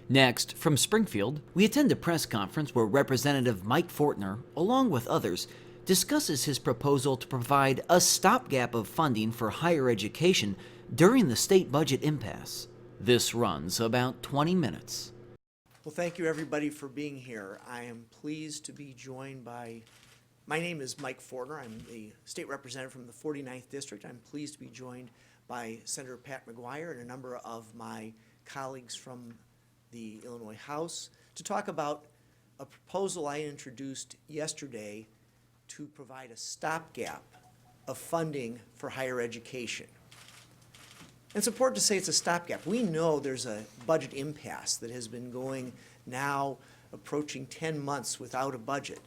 Next, from Springfield, we attend a press conference where Representative Mike Fortner, along with others, discusses his proposal to provide a stopgap of funding for higher education during the state budget impasse. This runs about 20 minutes. Well, thank you everybody for being here. I am pleased to be joined by, my name is Mike Fortner. I'm the state representative from the 49th District. I'm pleased to be joined by Senator Pat McGuire and a number of my colleagues from the Illinois House to talk about a proposal I introduced yesterday to provide a stopgap of funding for higher education. And it's important to say it's a stopgap. We know there's a budget impasse that has been going now approaching 10 months without a budget.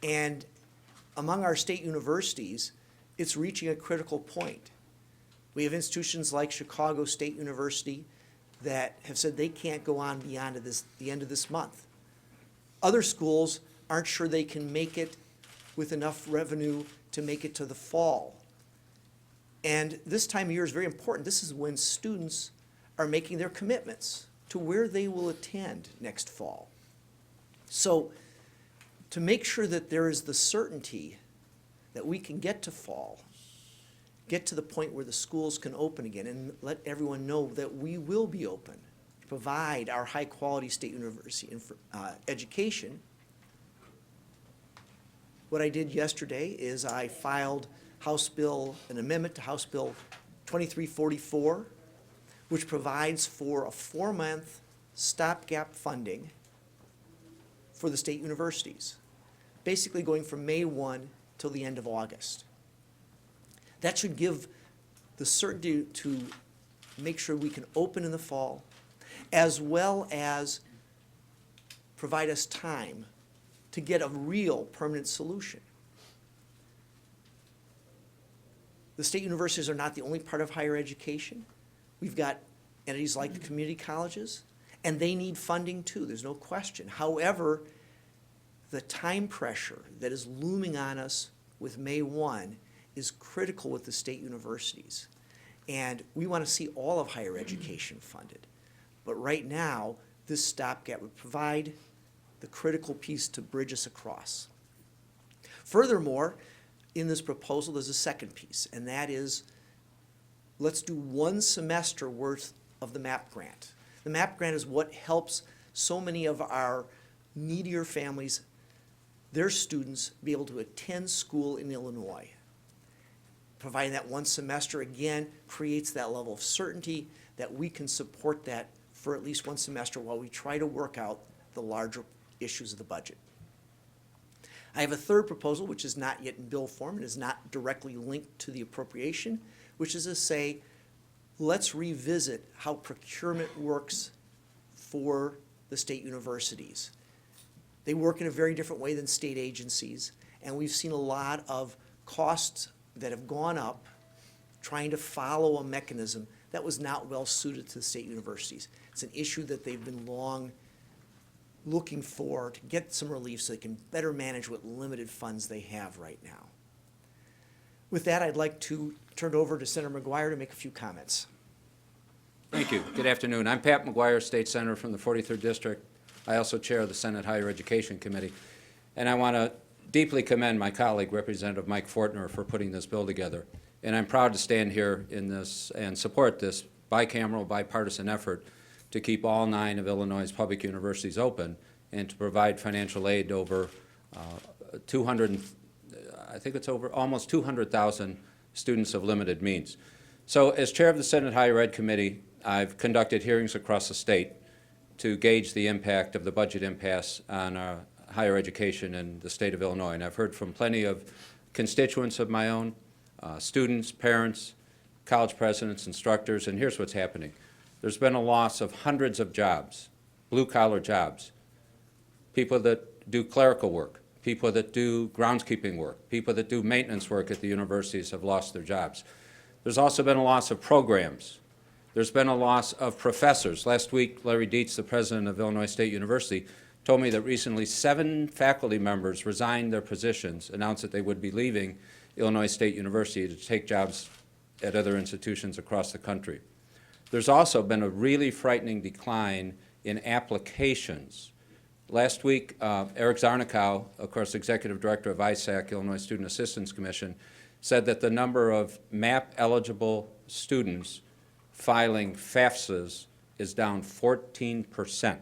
And among our state universities, it's reaching a critical point. We have institutions like Chicago State University that have said they can't go on beyond the end of this month. Other schools aren't sure they can make it with enough revenue to make it to the fall. And this time of year is very important. This is when students are making their commitments to where they will attend next fall. So to make sure that there is the certainty that we can get to fall, get to the point where the schools can open again and let everyone know that we will be open to provide our high-quality state university education, what I did yesterday is I filed an amendment to House Bill 2344, which provides for a 4-month stopgap funding for the state universities, basically going from May 1 till the end of August. That should give the certainty to make sure we can open in the fall, as well as provide us time to get a real permanent solution. The state universities are not the only part of higher education. We've got entities like the community colleges, and they need funding too, there's no question. However, the time pressure that is looming on us with May 1 is critical with the state universities. And we want to see all of higher education funded. But right now, this stopgap would provide the critical piece to bridge us across. Furthermore, in this proposal, there's a second piece, and that is, let's do 1 semester worth of the MAP grant. The MAP grant is what helps so many of our needier families, their students, be able to attend school in Illinois. Providing that 1 semester, again, creates that level of certainty that we can support that for at least 1 semester while we try to work out the larger issues of the budget. I have a third proposal, which is not yet in bill form and is not directly linked to the appropriation, which is to say, let's revisit how procurement works for the state universities. They work in a very different way than state agencies, and we've seen a lot of costs that have gone up trying to follow a mechanism that was not well suited to the state universities. It's an issue that they've been long looking for to get some relief so they can better manage what limited funds they have right now. With that, I'd like to turn it over to Senator McGuire to make a few comments. Thank you. Good afternoon. I'm Pat McGuire, State Senator from the 43rd District. I also chair the Senate Higher Education Committee. And I want to deeply commend my colleague, Representative Mike Fortner, for putting this bill together. And I'm proud to stand here in this and support this bicameral, bipartisan effort to keep all 9 of Illinois' public universities open and to provide financial aid to over almost 200,000 students of limited means. So as chair of the Senate Higher Ed Committee, I've conducted hearings across the state to gauge the impact of the budget impasse on higher education in the state of Illinois. And I've heard from plenty of constituents of my own, students, parents, college presidents, instructors, and here's what's happening. There's been a loss of hundreds of jobs, blue-collar jobs, people that do clerical work, people that do groundskeeping work, people that do maintenance work at the universities have lost their jobs. There's also been a loss of programs. There's been a loss of professors. Last week, Larry Dietz, the president of Illinois State University, told me that recently 7 faculty members resigned their positions, announced that they would be leaving Illinois State University to take jobs at other institutions across the country. There's also been a really frightening decline in applications. Last week, Eric Zarnikow, of course, Executive Director of ISAC, Illinois Student Assistance Commission, said that the number of MAP-eligible students filing FAFSAs is down 14%.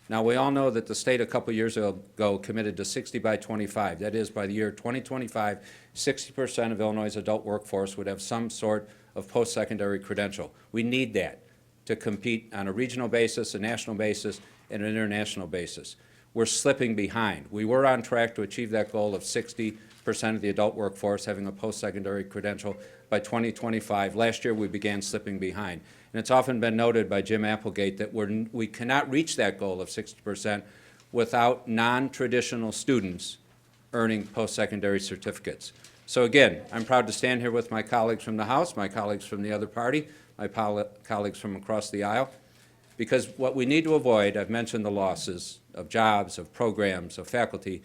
Now, we all know that the state a couple years ago committed to 60 by 25. That is, by the year 2025, 60% of Illinois' adult workforce would have some sort of post-secondary credential. We need that to compete on a regional basis, a national basis, and an international basis. We're slipping behind. We were on track to achieve that goal of 60% of the adult workforce having a post-secondary credential by 2025. Last year, we began slipping behind. And it's often been noted by Jim Applegate that we cannot reach that goal of 60% without non-traditional students earning post-secondary certificates. So again, I'm proud to stand here with my colleagues from the House, my colleagues from the other party, my colleagues from across the aisle, because what we need to avoid, I've mentioned the losses of jobs, of programs, of faculty,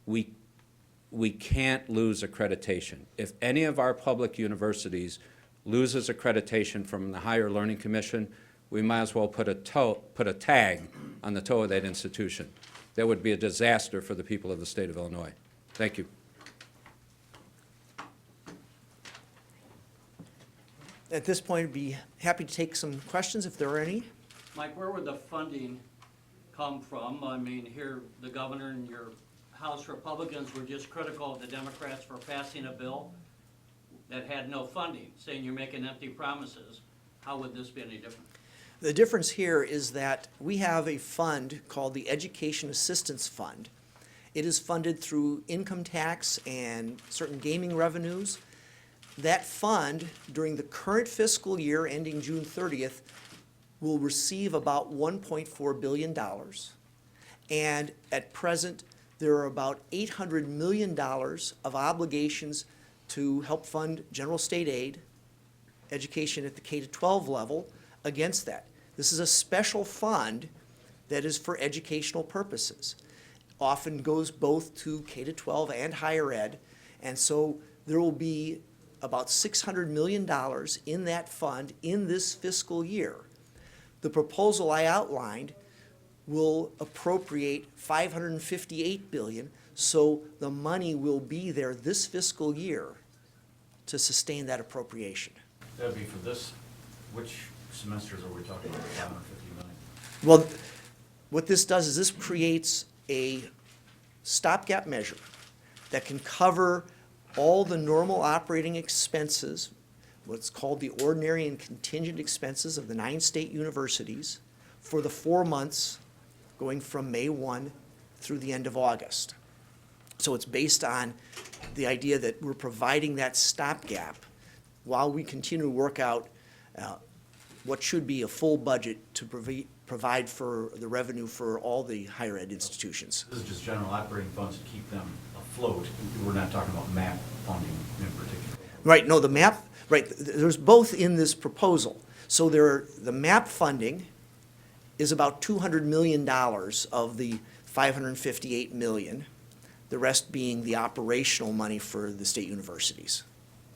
we can't lose accreditation. If any of our public universities loses accreditation from the Higher Learning Commission, we might as well put a tag on the toe of that institution. That would be a disaster for the people of the state of Illinois. Thank you. At this point, I'd be happy to take some questions if there are any. Mike, where would the funding come from? I mean, here, the governor and your House Republicans were just critical of the Democrats for passing a bill that had no funding, saying you're making empty promises. How would this be any different? The difference here is that we have a fund called the Education Assistance Fund. It is funded through income tax and certain gaming revenues. That fund, during the current fiscal year ending June 30th, will receive about $1.4 billion. And at present, there are about $800 million of obligations to help fund general state aid, education at the K-12 level against that. This is a special fund that is for educational purposes. Often goes both to K-12 and higher ed, and so there will be about $600 million in that fund in this fiscal year. The proposal I outlined will appropriate $558 billion, so the money will be there this fiscal year to sustain that appropriation. That would be for this, which semesters are we talking about, 550 million? Well, what this does is this creates a stopgap measure that can cover all the normal operating expenses, what's called the ordinary and contingent expenses of the 9 state universities for the 4 months going from May 1 through the end of August. So it's based on the idea that we're providing that stopgap while we continue to work out what should be a full budget to provide for the revenue for all the higher ed institutions. This is just general operating funds to keep them afloat. We're not talking about MAP funding in particular. Right, no, the MAP, right, there's both in this proposal. So the MAP funding is about $200 million of the $558 million, the rest being the operational money for the state universities.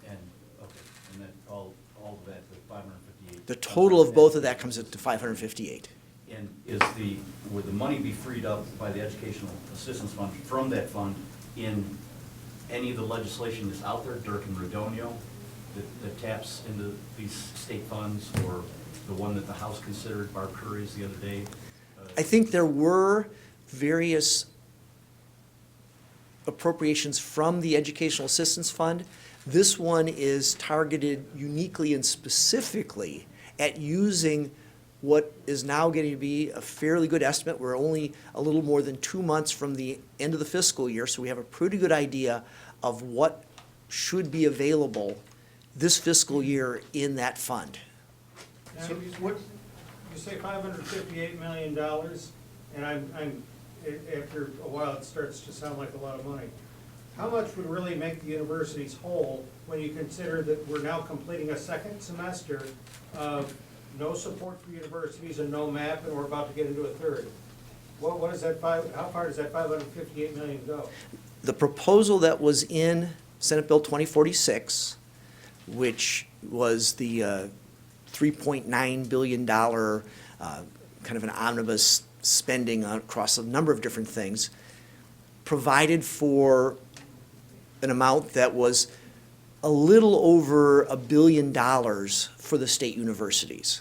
And, okay, and then all of that, the 558. The total of both of that comes up to 558. And would the money be freed up by the Educational Assistance Fund from that fund in any of the legislation that's out there, Dirk and Redonio, that taps into these state funds, or the one that the House considered, Barb Curry's the other day? I think there were various appropriations from the Educational Assistance Fund. This one is targeted uniquely and specifically at using what is now getting to be a fairly good estimate. We're only a little more than 2 months from the end of the fiscal year, so we have a pretty good idea of what should be available this fiscal year in that fund. Now, you say $558 million, and after a while, it starts to sound like a lot of money. How much would really make the universities whole when you consider that we're now completing a second semester of no support for universities and no MAP, and we're about to get into a third? What is that how far does that $558 million go? The proposal that was in Senate Bill 2046, which was the $3.9 billion kind kind of an omnibus spending across a number of different things, provided for an amount that was a little over $1 billion for the state universities.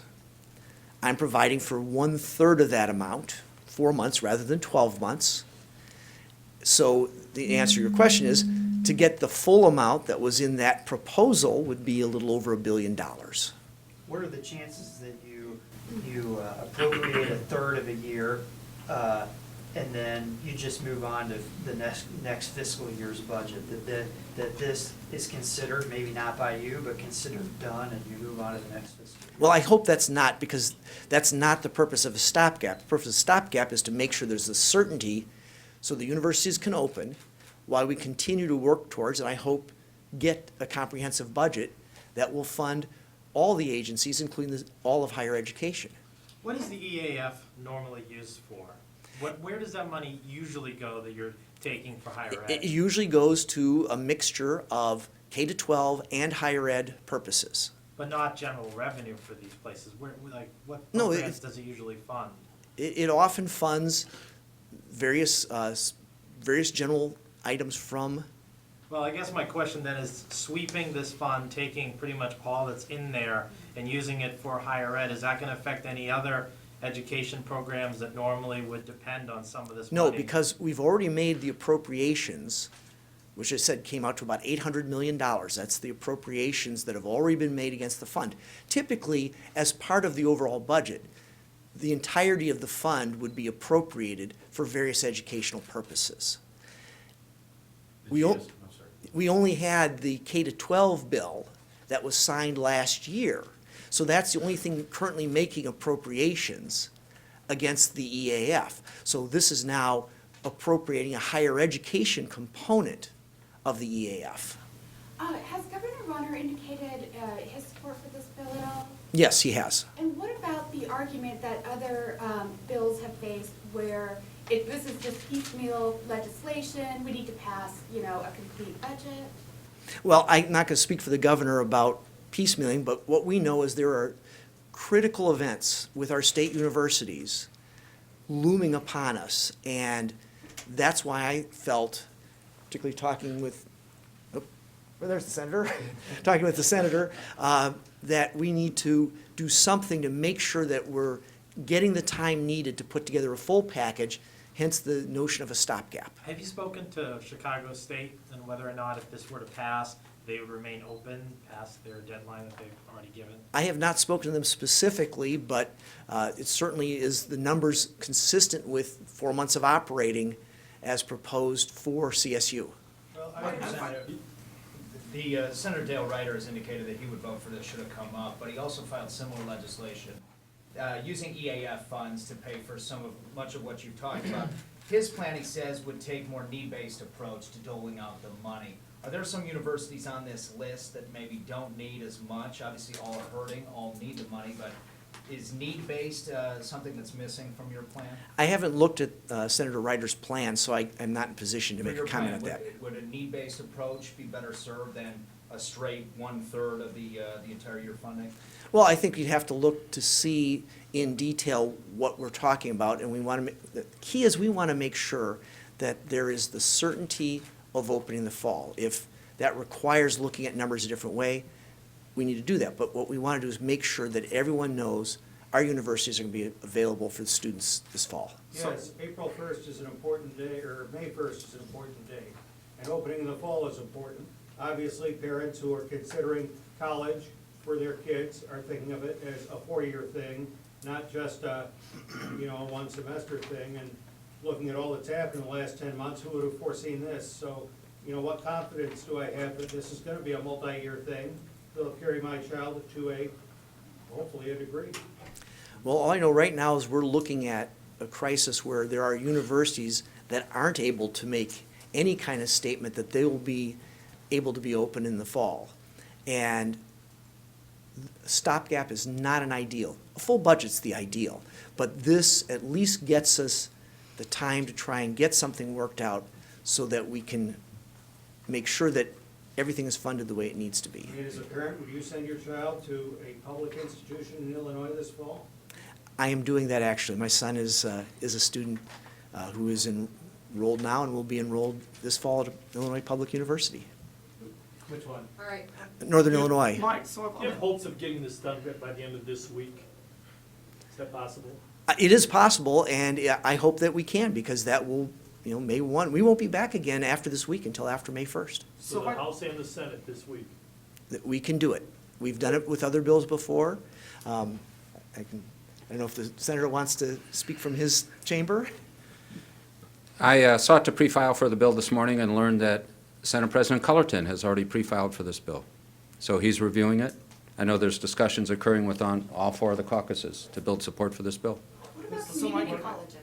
I'm providing for 1/3 of that amount, 4 months rather than 12 months. So the answer to your question is, to get the full amount that was in that proposal would be a little over $1 billion. What are the chances that you appropriate 1/3 of a year, and then you just move on to the next fiscal year's budget? That this is considered, maybe not by you, but considered done, and you move on to the next fiscal year? Well, I hope that's not, because that's not the purpose of a stopgap. The purpose of a stopgap is to make sure there's a certainty so the universities can open while we continue to work towards, and I hope, get a comprehensive budget that will fund all the agencies, including all of higher education. What is the EAF normally used for? Where does that money usually go that you're taking for higher ed? It usually goes to a mixture of K-12 and higher ed purposes. But not general revenue for these places? What No, programs does it usually fund? It often funds various general items from. Well, I guess my question then is sweeping this fund, taking pretty much all that's in there and using it for higher ed, is that gonna affect any other education programs that normally would depend on some of this money? No, because we've already made the appropriations, which I said came out to about $800 million. That's the appropriations that have already been made against the fund. Typically, as part of the overall budget, the entirety of the fund would be appropriated for various educational purposes. We only had the K-12 bill that was signed last year. So that's the only thing currently making appropriations against the EAF. So this is now appropriating a higher education component of the EAF. Has Governor Runner indicated his support for this bill at all? Yes, he has. And what about the argument that other bills have faced where this is just piecemeal legislation, we need to pass, a complete budget? Well, I'm not going to speak for the governor about piecemealing, but what we know is there are critical events with our state universities looming upon us, and that's why I felt, particularly talking with, there's the senator, talking with the senator, that we need to do something to make sure that we're getting the time needed to put together a full package, hence the notion of a stopgap. Have you spoken to Chicago State and whether or not if this were to pass, they would remain open past their deadline that they've already given? I have not spoken to them specifically, but it certainly is the numbers consistent with 4 months of operating as proposed for CSU. Well, Senator Dale Ryder has indicated that he would vote for this should it come up, but he also filed similar legislation using EAF funds to pay for much of what you've talked about. His plan, he says, would take more need-based approach to doling out the money. Are there some universities on this list that maybe don't need as much? Obviously, all are hurting, all need the money, but is need-based something that's missing from your plan? I haven't looked at Senator Ryder's plan, so I'm not in position to For make a your comment on plan, that. would a need-based approach be better served than a straight 1/3 of the entire year funding? Well, I think you'd have to look to see in detail what we're talking about, and the key is we want to make sure that there is the certainty of opening the fall. If that requires looking at numbers a different way, we need to do that. But what we want to do is make sure that everyone knows our universities are going to be available for the students this fall. yes, April 1st is an important day, or May 1st is an important day, and opening in the fall is important. Obviously, parents who are considering college for their kids are thinking of it as a 4-year thing, not just a, one semester thing. And looking at all that's happened in the last 10 months, who would have foreseen this? So, what confidence do I have that this is gonna be a multi-year thing that'll carry my child to hopefully a degree? Well, all I know right now is we're looking at a crisis where there are universities that aren't able to make any kind of statement that they will be able to be open in the fall. And stopgap is not an ideal. A full budget's the ideal, but this at least gets us the time to try and get something worked out so that we can make sure that everything is funded the way it needs to be. I mean, as a parent, would you send your child to a public institution in Illinois this fall? I am doing that actually. My son is a student who is enrolled now and will be enrolled this fall at Illinois Public University, Which one? All right. Northern Illinois. Mike, so you have hopes of getting this done by the end of this week? Is that possible? It is possible, and I hope that we can, because that will, May 1, we won't be back again after this week until after May 1st. So the House and the Senate this week? That we can do it. We've done it with other bills before. I don't know if the senator wants to speak from his chamber. I sought to pre-file for the bill this morning and learned that Senate President Cullerton has already pre-filed for this bill. So he's reviewing it. I know there's discussions occurring with all 4 of the caucuses to build support for this bill. What about So community colleges?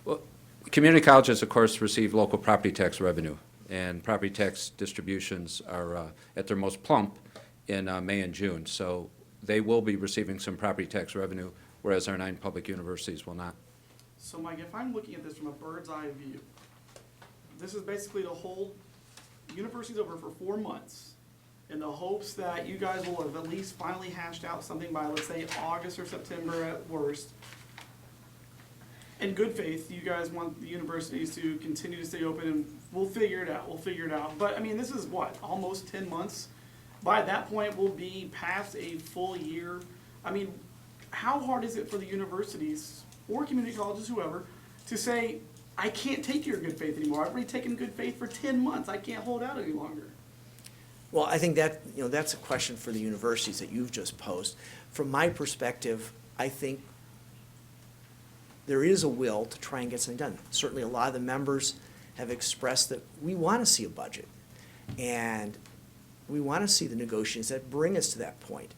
Well, community colleges, of course, receive local property tax revenue, and property tax distributions are at their most plump in May and June. So they will be receiving some property tax revenue, whereas our 9 public universities will not. So Mike, if I'm looking at this from a bird's eye view, this is basically to hold universities over for 4 months in the hopes that you guys will have at least finally hashed out something by, let's say, August or September at worst. In good faith, you guys want the universities to continue to stay open, and we'll figure it out, But, I mean, this is what, almost 10 months? By that point, we'll be past a full year. I mean, how hard is it for the universities, or community colleges, whoever, to say, I can't take your good faith anymore. I've already taken good faith for 10 months. I can't hold out any longer. Well, I think that, that's a question for the universities that you've just posed. From my perspective, I think there is a will to try and get something done. Certainly, a lot of the members have expressed that we want to see a budget, and we want to see the negotiations that bring us to that point.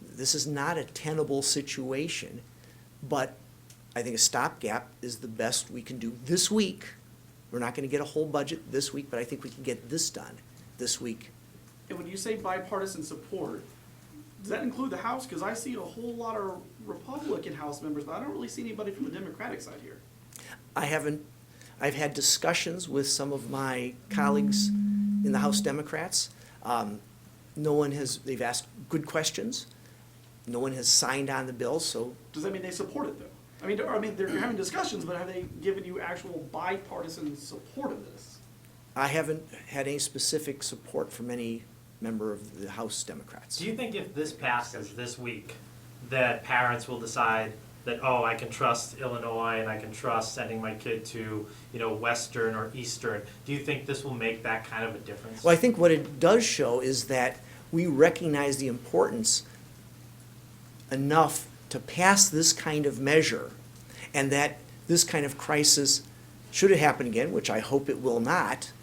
This is not a tenable situation, but I think a stopgap is the best we can do this week. We're not going to get a whole budget this week, but I think we can get this done this week. And when you say bipartisan support, does that include the House? Because I see a whole lot of Republican House members, but I don't really see anybody from the Democratic side here. I've had discussions with some of my colleagues in the House Democrats. They've asked good questions. No one has signed on the bill, so. Does that mean they support it, though? I mean, they're having discussions, but have they given you actual bipartisan support of this? I haven't had any specific support from any member of the House Democrats. Do you think if this passes this week, that parents will decide that, oh, I can trust Illinois and I can trust sending my kid to, Western or Eastern? Do you think this will make that kind of a difference? Well, I think what it does show is that we recognize the importance enough to pass this kind of measure, and that this kind of crisis, should it happen again, which I hope it will not,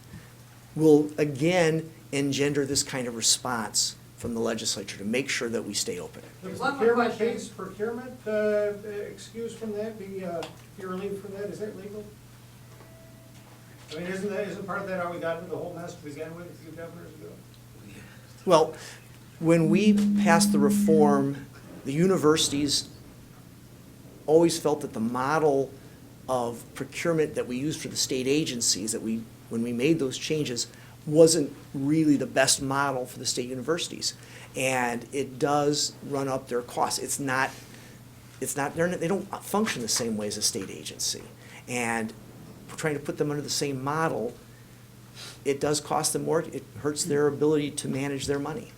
will again engender this kind of response from the legislature to make sure that we stay open. Does One more procurement-based procurement excuse from that, be relieved from that, is that legal? I mean, isn't part of that how we got into the whole mess to begin with a few governors ago? Well, when we passed the reform, the universities always felt that the model of procurement that we used for the state agencies, when we made those changes, wasn't really the best model for the state universities. And it does run up their costs. They don't function the same way as a state agency. And trying to put them under the same model, it does cost them more. It hurts their ability to manage their money.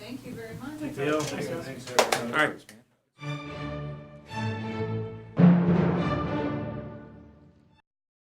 Thank you very much. Thank you. Thanks, guys. All right.